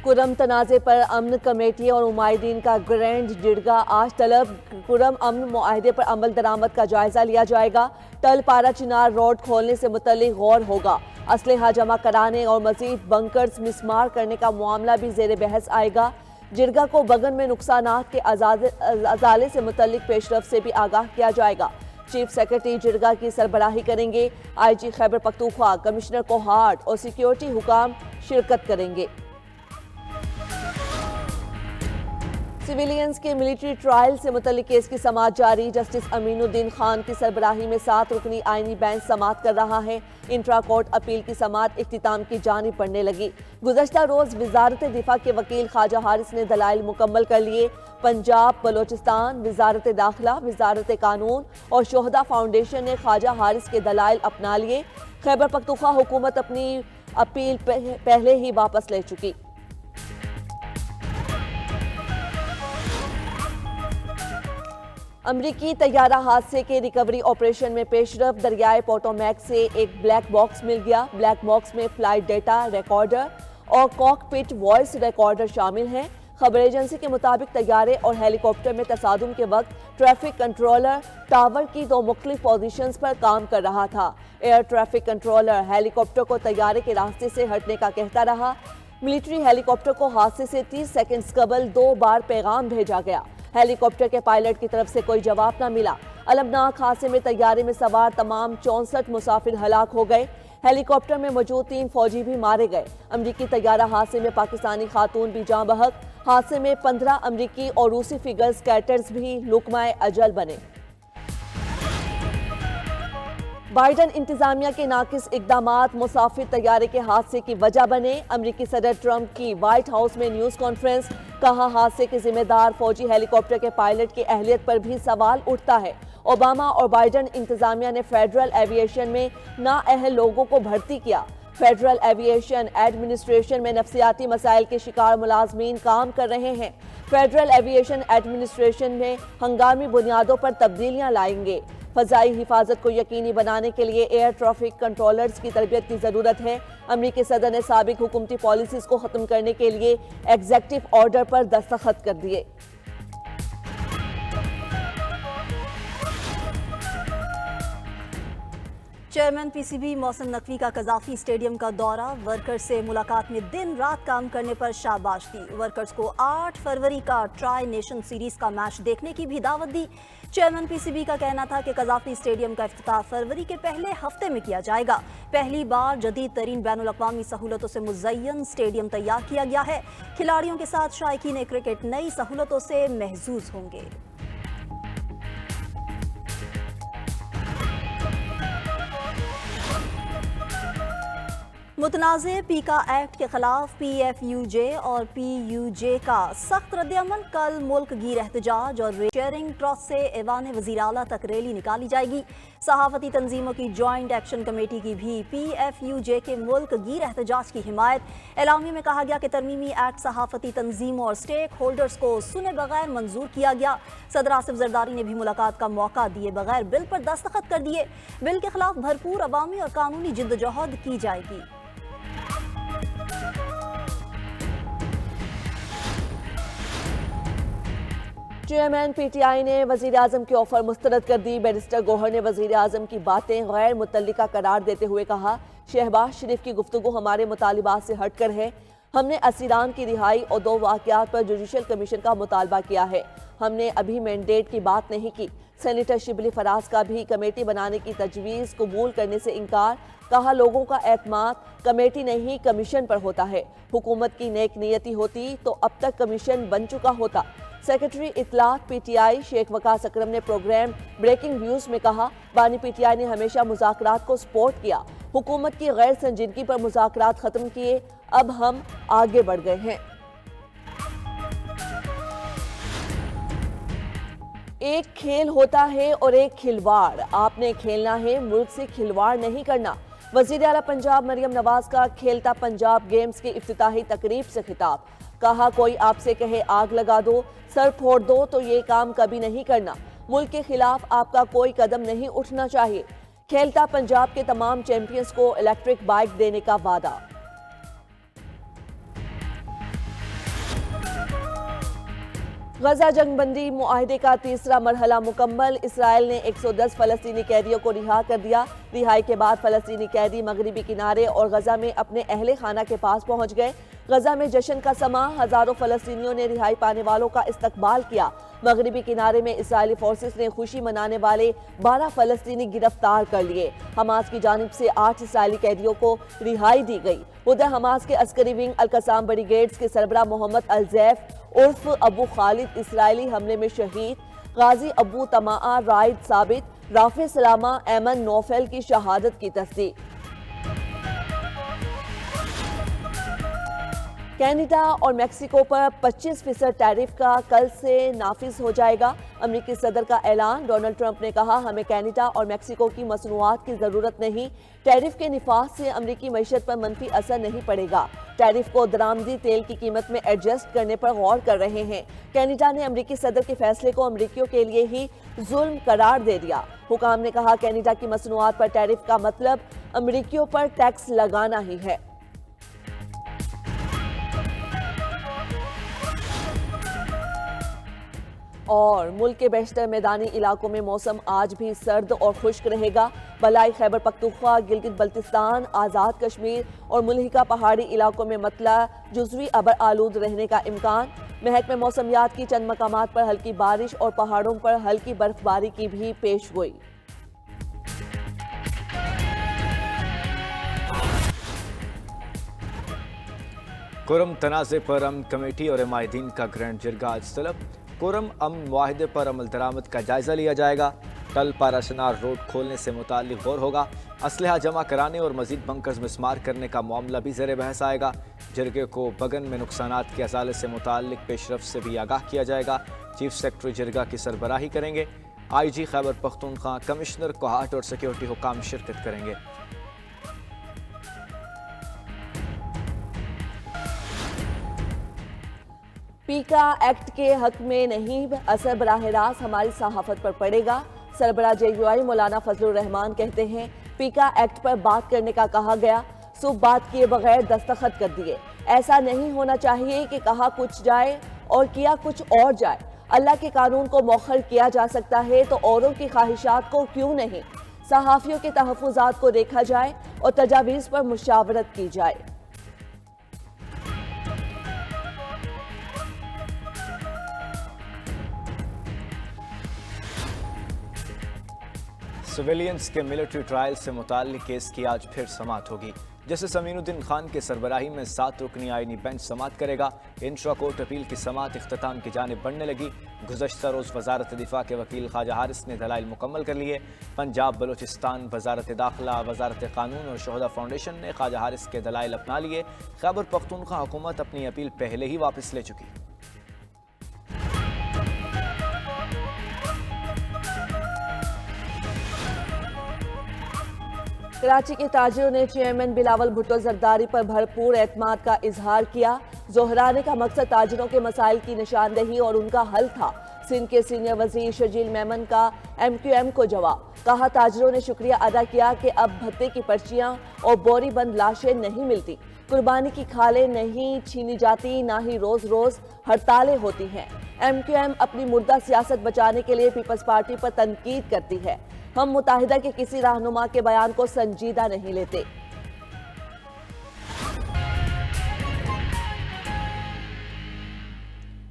کرم تنازع پر امن کمیٹی اور عمائدین کا گرینڈ جرگہ آج طلب کرم امن معاہدے پر عمل درآمد کا جائزہ لیا جائے گا۔ تل پارا چنار روڈ کھولنے سے متعلق غور ہوگا۔ اسلحہ جمع کرانے اور مزید بنکرز مسمار کرنے کا معاملہ بھی زیر بحث آئے گا۔ جرگہ کو بگن میں نقصانات کے ازالے سے متعلق پیش رفت سے بھی آگاہ کیا جائے گا۔ چیف سیکرٹری جرگہ کی سربراہی کریں گے۔ آئی جی خیبر پختونخوا، کمشنر کوہاٹ اور سیکیورٹی حکام شرکت کریں گے۔ سویلینز کے ملٹری ٹرائل سے متعلق کیس کی سماعت جاری۔ جسٹس امین الدین خان کی سربراہی میں 7 رکنی آئینی بینچ سماعت کر رہا ہے۔ انٹرا کورٹ اپیل کی سماعت اختتام کی جانب بڑھنے لگی۔ گزشتہ روز وزارت دفاع کے وکیل خواجہ حارث نے دلائل مکمل کر لیے۔ پنجاب، بلوچستان، وزارت داخلہ، وزارت قانون اور شہداء فاؤنڈیشن نے خواجہ حارث کے دلائل اپنا لیے۔ خیبر پختونخوا حکومت اپنی اپیل پہلے ہی واپس لے چکی۔ امریکی طیارہ حادثے کے ریکوری آپریشن میں پیش رفت۔ دریائے پوٹومیک سے ایک بلیک باکس مل گیا۔ بلیک باکس میں فلائٹ ڈیٹا ریکارڈر اور کاک پٹ وائس ریکارڈر شامل ہیں۔ خبر ایجنسی کے مطابق طیارے اور ہیلی کاپٹر میں تصادم کے وقت ٹریفک کنٹرولر ٹاور کی 2 مختلف پوزیشنز پر کام کر رہا تھا۔ ایئر ٹریفک کنٹرولر ہیلی کاپٹر کو طیارے کے راستے سے ہٹنے کا کہتا رہا۔ ملٹری ہیلی کاپٹر کو حادثے سے 30 سیکنڈز قبل 2 بار پیغام بھیجا گیا۔ ہیلی کاپٹر کے پائلٹ کی طرف سے کوئی جواب نہ ملا۔ المناک حادثے میں طیارے میں سوار تمام 64 مسافر ہلاک ہو گئے۔ ہیلی کاپٹر میں موجود 3 فوجی بھی مارے گئے۔ امریکی طیارہ حادثے میں پاکستانی خاتون بھی جاں بحق۔ حادثے میں 15 امریکی اور روسی فگر سکیٹرز بھی لقمہ اجل بنے۔ بائیڈن انتظامیہ کے ناقص اقدامات مسافر طیارے کے حادثے کی وجہ بنے۔ امریکی صدر ٹرمپ کی وائٹ ہاؤس میں نیوز کانفرنس۔ کہا حادثے کے ذمہ دار فوجی ہیلی کاپٹر کے پائلٹ کی اہلیت پر بھی سوال اٹھتا ہے۔ اوباما اور بائیڈن انتظامیہ نے فیڈرل ایویشن میں نااہل لوگوں کو بھرتی کیا۔ فیڈرل ایویشن ایڈمنسٹریشن میں نفسیاتی مسائل کے شکار ملازمین کام کر رہے ہیں۔ فیڈرل ایویشن ایڈمنسٹریشن میں ہنگامی بنیادوں پر تبدیلیاں لائیں گے۔ فضائی حفاظت کو یقینی بنانے کے لیے ایئر ٹریفک کنٹرولرز کی تربیت کی ضرورت ہے۔ امریکی صدر نے سابق حکومتی پالیسیز کو ختم کرنے کے لیے ایگزیکٹو آرڈر پر دستخط کر دیے۔ Chairman P C B Mohsin Naqvi کا قذافی اسٹیڈیم کا دورہ۔ ورکرز سے ملاقات میں دن رات کام کرنے پر شاباش دی۔ ورکرز کو 8 فروری کا ٹرائی نیشن سیریز کا میچ دیکھنے کی بھی دعوت دی۔ چیئرمین پی سی بی کا کہنا تھا کہ قذافی اسٹیڈیم کا افتتاح فروری کے پہلے ہفتے میں کیا جائے گا۔ پہلی بار جدید ترین بین الاقوامی سہولتوں سے مزین اسٹیڈیم تیار کیا گیا ہے۔ کھلاڑیوں کے ساتھ شائقین کرکٹ نئی سہولتوں سے محظوظ ہوں گے۔ متنازع پیکا ایکٹ کے خلاف پی ایف یو جے اور پی یو جے کا سخت رد عمل۔ کل ملک گیر احتجاج اور شیئرنگ ٹرسٹ سے ایوان وزیر اعلیٰ تک ریلی نکالی جائے گی۔ صحافتی تنظیموں کی جوائنٹ ایکشن کمیٹی کی بھی پی ایف یو جے کے ملک گیر احتجاج کی حمایت۔ اعلامیے میں کہا گیا کہ ترمیمی ایکٹ صحافتی تنظیموں اور سٹیک ہولڈرز کو سنے بغیر منظور کیا گیا۔ صدر آصف زرداری نے بھی ملاقات کا موقع دیے بغیر بل پر دستخط کر دیے۔ بل کے خلاف بھرپور عوامی اور قانونی جدوجہد کی جائے گی۔ چیئرمین پی ٹی آئی نے وزیر اعظم کی آفر مسترد کر دی۔ بیرسٹر گوہر نے وزیر اعظم کی باتیں غیر متعلقہ قرار دیتے ہوئے کہا، شہباز شریف کی گفتگو ہمارے مطالبات سے ہٹ کر ہے۔ ہم نے اسیران کی رہائی اور 2 واقعات پر جوڈیشل کمیشن کا مطالبہ کیا ہے۔ ہم نے ابھی مینڈیٹ کی بات نہیں کی۔ سینیٹر شبلی فراز کا بھی کمیٹی بنانے کی تجویز قبول کرنے سے انکار۔ کہا، لوگوں کا اعتماد کمیٹی نہیں کمیشن پر ہوتا ہے۔ حکومت کی نیک نیتی ہوتی تو اب تک کمیشن بن چکا ہوتا۔ سیکرٹری اطلاعات پی ٹی آئی شیخ وقاص اکرم نے پروگرام بریکنگ ویوز میں کہا، بانی پی ٹی آئی نے ہمیشہ مذاکرات کو سپورٹ کیا۔ حکومت کی غیر سنجیدگی پر مذاکرات ختم کیے، اب ہم آگے بڑھ گئے ہیں۔ ایک کھیل ہوتا ہے اور ایک کھلواڑ۔ آپ نے کھیلنا ہے، ملک سے کھلواڑ نہیں کرنا۔ وزیر اعلیٰ پنجاب مریم نواز کا کھیلتا پنجاب گیمز کی افتتاحی تقریب سے خطاب۔ کہا، کوئی آپ سے کہے آگ لگا دو، سر پھوڑ دو تو یہ کام کبھی نہیں کرنا۔ ملک کے خلاف آپ کا کوئی قدم نہیں اٹھنا چاہیے۔ کھیلتا پنجاب کے تمام چیمپئنز کو الیکٹرک بائیک دینے کا وعدہ۔ غزہ جنگ بندی معاہدے کا تیسرا مرحلہ مکمل، اسرائیل نے 110 فلسطینی قیدیوں کو رہا کر دیا۔ رہائی کے بعد فلسطینی قیدی مغربی کنارے اور غزہ میں اپنے اہل خانہ کے پاس پہنچ گئے۔ غزہ میں جشن کا سماں، ہزاروں فلسطینیوں نے رہائی پانے والوں کا استقبال کیا۔ مغربی کنارے میں اسرائیلی فورسز نے خوشی منانے والے 12 فلسطینی گرفتار کر لیے۔ حماس کی جانب سے 8 اسرائیلی قیدیوں کو رہائی دی گئی۔ ادھر حماس کے عسکری ونگ القسام بریگیڈز کے سربراہ محمد الزیف عرف ابو خالد اسرائیلی حملے میں شہید، غازی ابو طماع رائد ثابت، رافع سلامہ ایمن نوفل کی شہادت کی تصدیق۔ کینیڈا اور میکسیکو پر 25% ٹیرف کا کل سے نافذ ہو جائے گا۔ امریکی صدر کا اعلان، ڈونلڈ ٹرمپ نے کہا ہمیں کینیڈا اور میکسیکو کی مصنوعات کی ضرورت نہیں، ٹیرف کے نفاذ سے امریکی معیشت پر منفی اثر نہیں پڑے گا۔ ٹیرف کو درآمدی تیل کی قیمت میں ایڈجسٹ کرنے پر غور کر رہے ہیں۔ کینیڈا نے امریکی صدر کے فیصلے کو امریکیوں کے لیے ہی ظلم قرار دے دیا۔ حکام نے کہا کینیڈا کی مصنوعات پر ٹیرف کا مطلب امریکیوں پر ٹیکس لگانا ہی ہے۔ اور ملک کے بیشتر میدانی علاقوں میں موسم آج بھی سرد اور خشک رہے گا۔ بالائی خیبر پختونخوا، گلگت بلتستان، آزاد کشمیر اور ملحقہ پہاڑی علاقوں میں مطلع جزوی ابر آلود رہنے کا امکان۔ محکمہ موسمیات کی چند مقامات پر ہلکی بارش اور پہاڑوں پر ہلکی برف باری کی بھی پیش گوئی۔ کورم تنازع پر امن کمیٹی اور عمائدین کا گرینڈ جرگہ آج طلب۔ کورم امن معاہدے پر عمل درآمد کا جائزہ لیا جائے گا۔ ٹل پاراشنار روڈ کھولنے سے متعلق غور ہوگا۔ اسلحہ جمع کرانے اور مزید بنکرز مسمار کرنے کا معاملہ بھی زیر بحث آئے گا۔ جرگے کو بگن میں نقصانات کے ازالے سے متعلق پیش رفت سے بھی آگاہ کیا جائے گا۔ چیف سیکرٹری جرگہ کی سربراہی کریں گے۔ آئی جی خیبر پختونخوا، کمشنر کوہاٹ اور سیکیورٹی حکام شرکت کریں گے۔ پیکا ایکٹ کے حق میں نہیں، اثر براہ راست ہماری صحافت پر پڑے گا۔ سربراہ جے یو آئی مولانا فضل الرحمان کہتے ہیں پیکا ایکٹ پر بات کرنے کا کہا گیا، صبح بات کیے بغیر دستخط کر دیے۔ ایسا نہیں ہونا چاہیے کہ کہا کچھ جائے اور کیا کچھ اور جائے۔ اللہ کے قانون کو مؤخر کیا جا سکتا ہے تو اوروں کی خواہشات کو کیوں نہیں؟ صحافیوں کے تحفظات کو دیکھا جائے اور تجاویز پر مشاورت کی جائے۔ سویلینز کے ملٹری ٹرائل سے متعلق کیس کی آج پھر سماعت ہوگی۔ جسٹس امین الدین خان کی سربراہی میں 7 رکنی آئینی بینچ سماعت کرے گا۔ انٹرا کورٹ اپیل کی سماعت اختتام کی جانب بڑھنے لگی۔ گزشتہ روز وزارت دفاع کے وکیل خواجہ حارث نے دلائل مکمل کر لیے۔ پنجاب، بلوچستان، وزارت داخلہ، وزارت قانون اور شہداء فاؤنڈیشن نے خواجہ حارث کے دلائل اپنا لیے۔ خیبر پختونخوا حکومت اپنی اپیل پہلے ہی واپس لے چکی۔ کراچی کے تاجروں نے چیئرمین بلاول بھٹو زرداری پر بھرپور اعتماد کا اظہار کیا۔ زہرانے کا مقصد تاجروں کے مسائل کی نشاندہی اور ان کا حل تھا۔ سندھ کے سینئر وزیر شرجیل میمن کا ایم کیو ایم کو جواب، کہا تاجروں نے شکریہ ادا کیا کہ اب بھتے کی پرچیاں اور بوری بند لاشیں نہیں ملتی، قربانی کی کھالیں نہیں چھینی جاتی، نہ ہی روز روز ہڑتالیں ہوتی ہیں۔ ایم کیو ایم اپنی مردہ سیاست بچانے کے لیے پیپلز پارٹی پر تنقید کرتی ہے۔ ہم متحدہ کے کسی رہنما کے بیان کو سنجیدہ نہیں لیتے۔